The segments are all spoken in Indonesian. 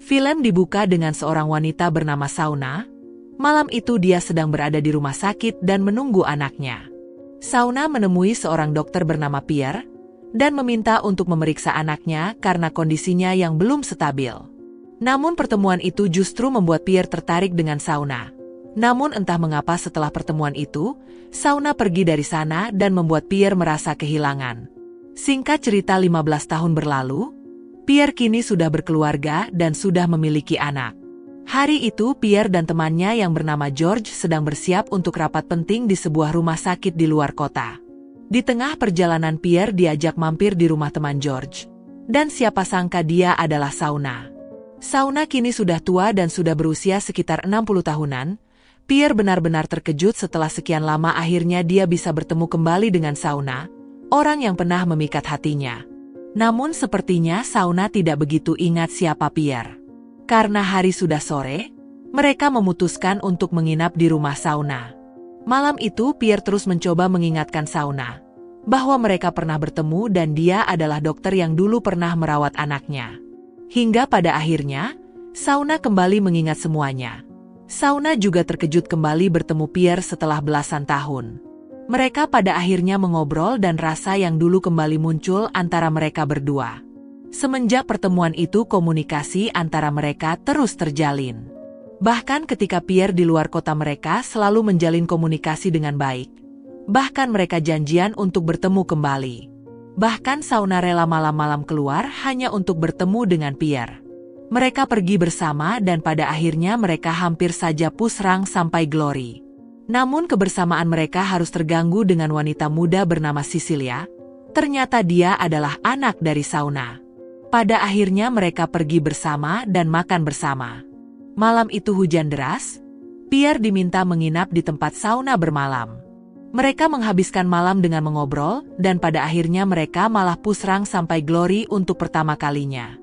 Film dibuka dengan seorang wanita bernama Shauna. Malam itu dia sedang berada di rumah sakit dan menunggu anaknya. Shauna menemui seorang dokter bernama Pierre dan meminta untuk memeriksa anaknya karena kondisinya yang belum stabil. Namun pertemuan itu justru membuat Pierre tertarik dengan Shauna. Namun entah mengapa setelah pertemuan itu, Shauna pergi dari sana dan membuat Pierre merasa kehilangan. Singkat cerita 15 tahun berlalu, Pierre kini sudah berkeluarga dan sudah memiliki anak. Hari itu Pierre dan temannya yang bernama George sedang bersiap untuk rapat penting di sebuah rumah sakit di luar kota. Di tengah perjalanan Pierre diajak mampir di rumah teman George. Dan siapa sangka dia adalah Shauna. Shauna kini sudah tua dan sudah berusia sekitar 60 tahunan. Pierre benar-benar terkejut setelah sekian lama akhirnya dia bisa bertemu kembali dengan Shauna, orang yang pernah memikat hatinya. Namun sepertinya Shauna tidak begitu ingat siapa Pierre. Karena hari sudah sore, mereka memutuskan untuk menginap di rumah Shauna. Malam itu Pierre terus mencoba mengingatkan Shauna bahwa mereka pernah bertemu dan dia adalah dokter yang dulu pernah merawat anaknya. Hingga pada akhirnya, Shauna kembali mengingat semuanya. Shauna juga terkejut kembali bertemu Pierre setelah belasan tahun. Mereka pada akhirnya mengobrol dan rasa yang dulu kembali muncul antara mereka berdua. Semenjak pertemuan itu komunikasi antara mereka terus terjalin. Bahkan ketika Pierre di luar kota mereka selalu menjalin komunikasi dengan baik. Bahkan mereka janjian untuk bertemu kembali. Bahkan Shauna rela malam-malam keluar hanya untuk bertemu dengan Pierre. Mereka pergi bersama dan pada akhirnya mereka hampir saja pusrang sampai Glory. Namun kebersamaan mereka harus terganggu dengan wanita muda bernama Cecilia. Ternyata dia adalah anak dari Shauna. Pada akhirnya mereka pergi bersama dan makan bersama. Malam itu hujan deras. Pierre diminta menginap di tempat Shauna bermalam. Mereka menghabiskan malam dengan mengobrol dan pada akhirnya mereka malah pusrang sampai Glory untuk pertama kalinya.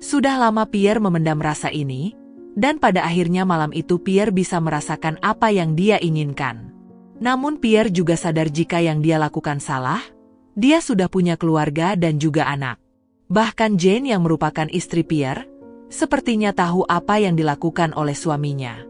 Sudah lama Pierre memendam rasa ini dan pada akhirnya malam itu Pierre bisa merasakan apa yang dia inginkan. Namun Pierre juga sadar jika yang dia lakukan salah. Dia sudah punya keluarga dan juga anak. Bahkan Jane yang merupakan istri Pierre, sepertinya tahu apa yang dilakukan oleh suaminya.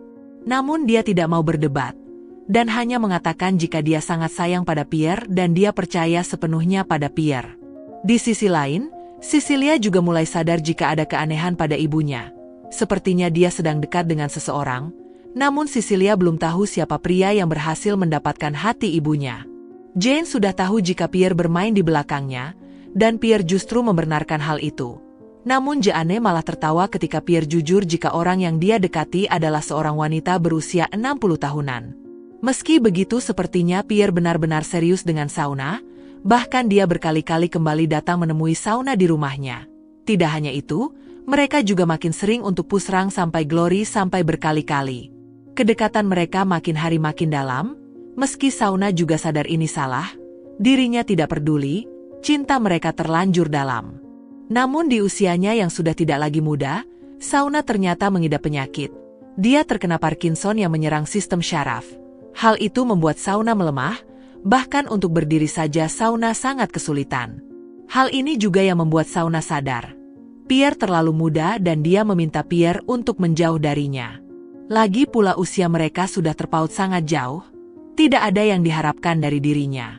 Namun dia tidak mau berdebat, dan hanya mengatakan jika dia sangat sayang pada Pierre dan dia percaya sepenuhnya pada Pierre. Di sisi lain, Cecilia juga mulai sadar jika ada keanehan pada ibunya. Sepertinya dia sedang dekat dengan seseorang, namun Cecilia belum tahu siapa pria yang berhasil mendapatkan hati ibunya. Jane sudah tahu jika Pierre bermain di belakangnya, dan Pierre justru membenarkan hal itu. Namun Jane malah tertawa ketika Pierre jujur jika orang yang dia dekati adalah seorang wanita berusia 60 tahunan. Meski begitu sepertinya Pierre benar-benar serius dengan Shauna, bahkan dia berkali-kali kembali datang menemui Shauna di rumahnya. Tidak hanya itu, mereka juga makin sering untuk pusrang sampai Glory sampai berkali-kali. Kedekatan mereka makin hari makin dalam, meski Shauna juga sadar ini salah, dirinya tidak peduli. Cinta mereka terlanjur dalam. Namun di usianya yang sudah tidak lagi muda, Shauna ternyata mengidap penyakit. Dia terkena Parkinson yang menyerang sistem syaraf. Hal itu membuat Shauna melemah, bahkan untuk berdiri saja Shauna sangat kesulitan. Hal ini juga yang membuat Shauna sadar. Pierre terlalu muda dan dia meminta Pierre untuk menjauh darinya. Lagi pula usia mereka sudah terpaut sangat jauh, tidak ada yang diharapkan dari dirinya.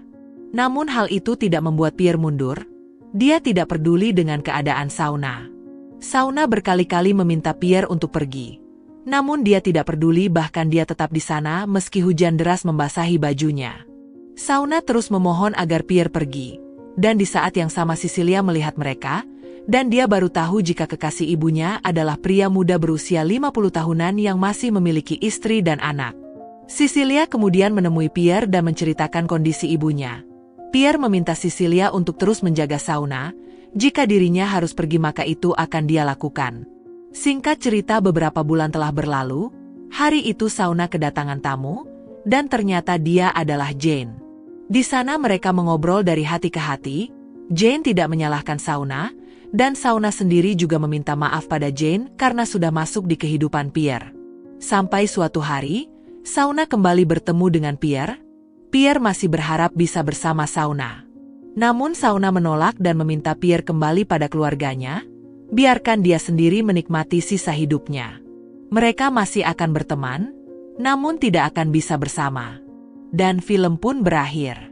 Namun hal itu tidak membuat Pierre mundur. Dia tidak peduli dengan keadaan Shauna. Shauna berkali-kali meminta Pierre untuk pergi. Namun dia tidak peduli bahkan dia tetap di sana meski hujan deras membasahi bajunya. Shauna terus memohon agar Pierre pergi. Dan di saat yang sama Cecilia melihat mereka, dan dia baru tahu jika kekasih ibunya adalah pria muda berusia 50 tahunan yang masih memiliki istri dan anak. Cecilia kemudian menemui Pierre dan menceritakan kondisi ibunya. Pierre meminta Cecilia untuk terus menjaga Shauna, jika dirinya harus pergi maka itu akan dia lakukan. Singkat cerita beberapa bulan telah berlalu, hari itu Shauna kedatangan tamu, dan ternyata dia adalah Jane. Di sana mereka mengobrol dari hati ke hati, Jane tidak menyalahkan Shauna, dan Shauna sendiri juga meminta maaf pada Jane karena sudah masuk di kehidupan Pierre. Sampai suatu hari, Shauna kembali bertemu dengan Pierre. Pierre masih berharap bisa bersama Shauna. Namun Shauna menolak dan meminta Pierre kembali pada keluarganya. Biarkan dia sendiri menikmati sisa hidupnya. Mereka masih akan berteman, namun tidak akan bisa bersama. Dan film pun berakhir.